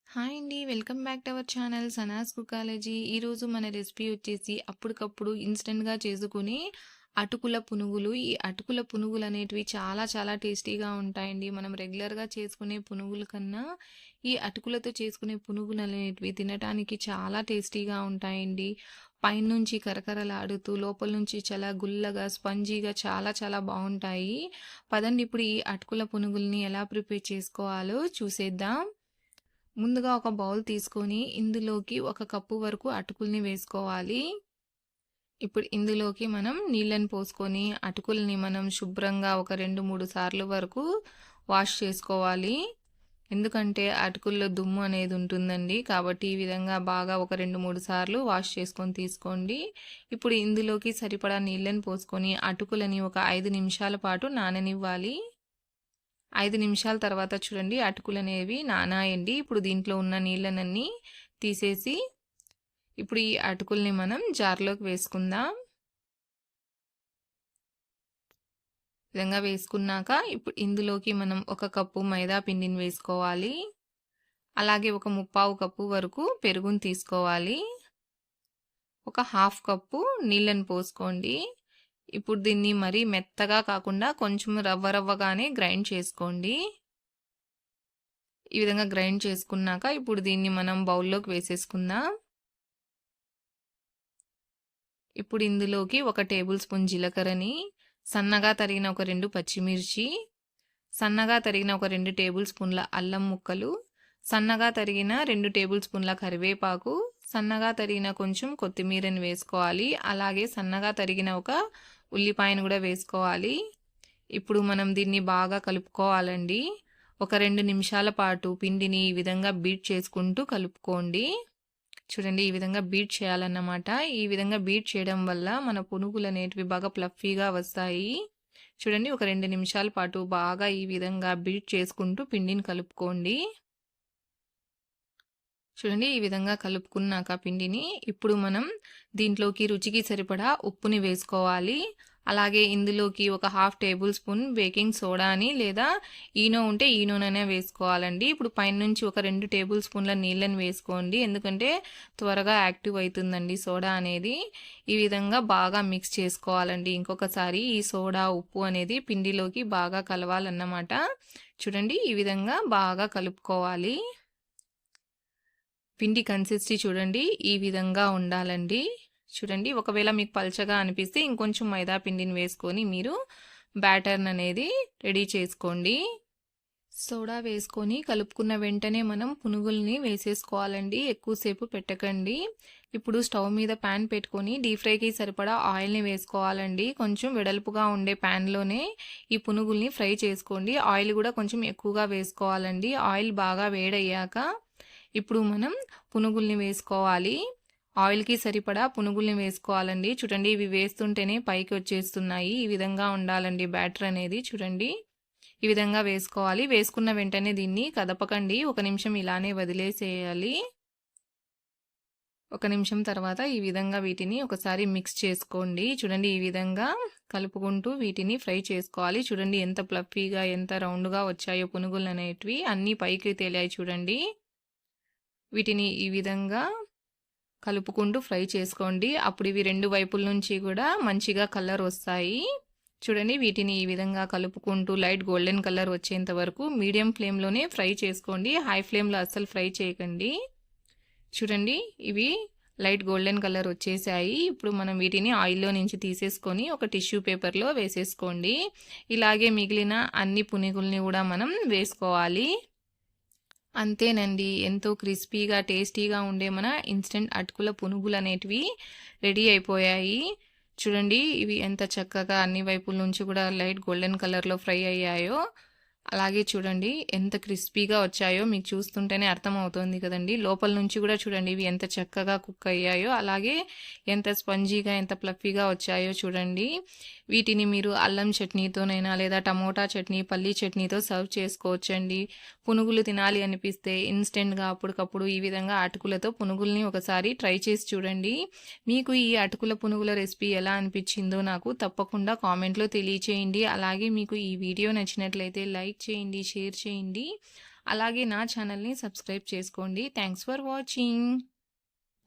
Hi అండి. Welcome back to our channel Sanas కుకాలజీ. ఈరోజు మన రెసిపీ వచ్చేసి అప్పటికప్పుడు ఇన్‌స్టంట్‌గా చేసుకునే అటుకుల పునుగులు. ఈ అటుకుల పునుగులనేటివి చాలా చాలా టేస్టీగా ఉంటాయండి. మనం రెగ్యులర్‌గా చేసుకునే పునుగుల కన్నా ఈ అటుకులతో చేసుకునే పునుగులనేటివి తినటానికి చాలా టేస్టీగా ఉంటాయండి. పైనుంచి కరకరలాడుతూ లోపల నుంచి చాలా గుల్లగా, స్పంజీగా చాలా చాలా బావుంటాయి. పదండి ఇప్పుడు ఈ అటుకుల పునుగుల్ని ఎలా ప్రిపేర్ చేసుకోవాలో చూసేద్దాం. ముందుగా ఒక బౌల్ తీసుకొని ఇందులోకి ఒక కప్పు వరకు అటుకుల్ని వేసుకోవాలి. ఇప్పుడు ఇందులోకి మనం నీళ్ళని పోసుకొని అటుకుల్ని మనం శుభ్రంగా ఒక 2-3 సార్లు వరకు వాష్ చేసుకోవాలి. ఎందుకంటే అటుకుల్లో దుమ్ము అనేది ఉంటుందండి. కాబట్టి ఈ విధంగా బాగా ఒక 2-3 సార్లు వాష్ చేసుకొని తీసుకోండి. ఇప్పుడు ఇందులోకి సరిపడా నీళ్ళని పోసుకొని అటుకులని ఒక 5 నిమిషాల పాటు నాననివ్వాలి. 5 నిమిషాల తర్వాత చూడండి అటుకులనేవి నానాయండి. ఇప్పుడు దీంట్లో ఉన్న నీళ్ళనన్నీ తీసేసి ఇప్పుడు ఈ అటుకుల్ని మనం జార్లోకి వేసుకుందాం. విధంగా వేసుకున్నాక ఇప్పుడు ఇందులోకి మనం ఒక కప్పు మైదా పిండిని వేసుకోవాలి. అలాగే ఒక 1/4 కప్పు వరకు పెరుగుని తీసుకోవాలి. ఒక 1/2 కప్పు నీళ్ళని పోసుకోండి. ఇప్పుడు దీన్ని మరీ మెత్తగా కాకుండా కొంచెం రవ్వ రవ్వగానే గ్రైండ్ చేసుకోండి. ఈ విధంగా గ్రైండ్ చేసుకున్నాక ఇప్పుడు దీన్ని మనం బౌల్లోకి వేసేసుకుందాం. ఇప్పుడు ఇందులోకి ఒక టేబుల్ స్పూన్ జీలకర్రని, సన్నగా తరిగిన ఒక 2 పచ్చిమిర్చి, సన్నగా తరిగిన ఒక 2 టేబుల్ స్పూన్ల అల్లం ముక్కలు, సన్నగా తరిగిన 2 టేబుల్ స్పూన్ల కరివేపాకు, సన్నగా తరిగిన కొంచెం కొత్తిమీరని వేసుకోవాలి. అలాగే సన్నగా తరిగిన ఒక ఉల్లిపాయను కూడా వేసుకోవాలి. ఇప్పుడు మనం దీన్ని బాగా కలుపుకోవాలండి. ఒక 2 నిమిషాల పాటు పిండిని ఈ విధంగా బీట్ చేసుకుంటూ కలుపుకోండి. చూడండి ఈ విధంగా బీట్ చేయాలన్నమాట. ఈ విధంగా బీట్ చేయడం వల్ల మన పునుగులు అనేటివి బాగా ప్లఫీగా వస్తాయి. చూడండి ఒక 2 నిమిషాల పాటు బాగా ఈ విధంగా బీట్ చేసుకుంటూ పిండిని కలుపుకోండి. చూడండి ఈ విధంగా కలుపుకున్నాక పిండిని ఇప్పుడు మనం దీంట్లోకి రుచికి సరిపడా ఉప్పుని వేసుకోవాలి. అలాగే ఇందులోకి ఒక 1/2 టేబుల్ స్పూన్ బేకింగ్ సోడాని లేదా ఈనో ఉంటే ఈనోనైనా వేసుకోవాలండి. ఇప్పుడు పైనుంచి ఒక 2 టేబుల్ స్పూన్ల నీళ్ళని వేసుకోండి. ఎందుకంటే త్వరగా యాక్టివ్ అవుతుందండి సోడా అనేది. ఈ విధంగా బాగా మిక్స్ చేసుకోవాలండి. ఇంకొకసారి ఈ సోడా ఉప్పు అనేది పిండిలోకి బాగా కలవాలన్నమాట. చూడండి ఈ విధంగా బాగా కలుపుకోవాలి. పిండి కన్సిస్టెన్సీ చూడండి ఈ విధంగా ఉండాలండి. చూడండి ఒకవేళ మీకు పల్చగా అనిపిస్తే ఇంకొంచెం మైదా పిండిని వేసుకొని మీరు బ్యాటర్న్ అనేది రెడీ చేసుకోండి. సోడా వేసుకొని కలుపుకున్న వెంటనే మనం పునుగుల్ని వేసేసుకోవాలండి. ఎక్కువసేపు పెట్టకండి. ఇప్పుడు స్టవ్ మీద ప్యాన్ పెట్టుకొని డీప్ ఫ్రైకి సరిపడా ఆయిల్ని వేసుకోవాలండి. కొంచెం వెడల్పుగా ఉండే ప్యాన్లోనే ఈ పునుగుల్ని ఫ్రై చేసుకోండి. ఆయిల్ కూడా కొంచెం ఎక్కువగా వేసుకోవాలండి. ఆయిల్ బాగా వేడయ్యాక ఇప్పుడు మనం పునుగుల్ని వేసుకోవాలి. ఆయిల్కి సరిపడా పునుగుల్ని వేసుకోవాలండి. చూడండి ఇవి వేస్తుంటేనే పైకి వచ్చేస్తున్నాయి. ఈ విధంగా ఉండాలండి బ్యాటర్ అనేది. చూడండి ఈ విధంగా వేసుకోవాలి. వేసుకున్న వెంటనే దీన్ని కదపకండి. 1 నిమిషం ఇలానే వదిలేసేయాలి. 1 నిమిషం తర్వాత ఈ విధంగా వీటిని ఒకసారి మిక్స్ చేసుకోండి. చూడండి ఈ విధంగా కలుపుకుంటూ వీటిని ఫ్రై చేసుకోవాలి. చూడండి ఎంత ప్లఫీగా ఎంత రౌండ్గా వచ్చాయో పునుగులు అనేటివి అన్నీ పైకి తేలాయి చూడండి. వీటిని ఈ విధంగా కలుపుకుంటూ ఫ్రై చేసుకోండి. అప్పుడు ఇవి 2 వైపుల నుంచి కూడా మంచిగా కలర్ వస్తాయి. చూడండి వీటిని ఈ విధంగా కలుపుకుంటూ లైట్ గోల్డెన్ కలర్ వచ్చేంత వరకు మీడియం ఫ్లేమ్లోనే ఫ్రై చేసుకోండి. హై ఫ్లేమ్లో అస్సలు ఫ్రై చేయకండి. చూడండి ఇవి లైట్ గోల్డెన్ కలర్ వచ్చేసాయి. ఇప్పుడు మనం వీటిని ఆయిల్లో నుంచి తీసేసుకొని ఒక టిష్యూ పేపర్లో వేసేసుకోండి. ఇలాగే మిగిలిన అన్ని పునుగుల్ని కూడా మనం వేసుకోవాలి. అంతేనండి ఎంతో క్రిస్పీగా టేస్టీగా ఉండే మన ఇన్స్టెంట్ అటుకుల పునుగులు అనేటివి రెడీ అయిపోయాయి. చూడండి ఇవి ఎంత చక్కగా అన్ని వైపుల నుంచి కూడా లైట్ గోల్డెన్ కలర్లో ఫ్రై అయ్యాయో. అలాగే చూడండి ఎంత క్రిస్పీగా వచ్చాయో మీకు చూస్తుంటేనే అర్థమవుతోంది కదండి. లోపల నుంచి కూడా చూడండి ఇవి ఎంత చక్కగా కుక్ అయ్యాయో. అలాగే ఎంత స్పంజీగా ఎంత ప్లఫీగా వచ్చాయో చూడండి. వీటిని మీరు అల్లం చట్నీతోనైనా లేదా టమోటా చట్నీ పల్లీ చట్నీతో సర్వ్ చేసుకోవచ్చండి. పునుగులు తినాలి అనిపిస్తే ఇన్స్టెంట్గా అప్పటికప్పుడు ఈ విధంగా అటుకులతో పునుగుల్ని ఒకసారి ట్రై చేసి చూడండి. మీకు ఈ అటుకుల పునుగుల రెసిపీ ఎలా అనిపించిందో నాకు తప్పకుండా కామెంట్లో తెలియచేయండి. అలాగే మీకు ఈ వీడియో నచ్చినట్లయితే లైక్ చేయండి, షేర్ చేయండి. అలాగే నా ఛానల్‌ని సబ్స్క్రైబ్ చేసుకోండి. Thanks for watching.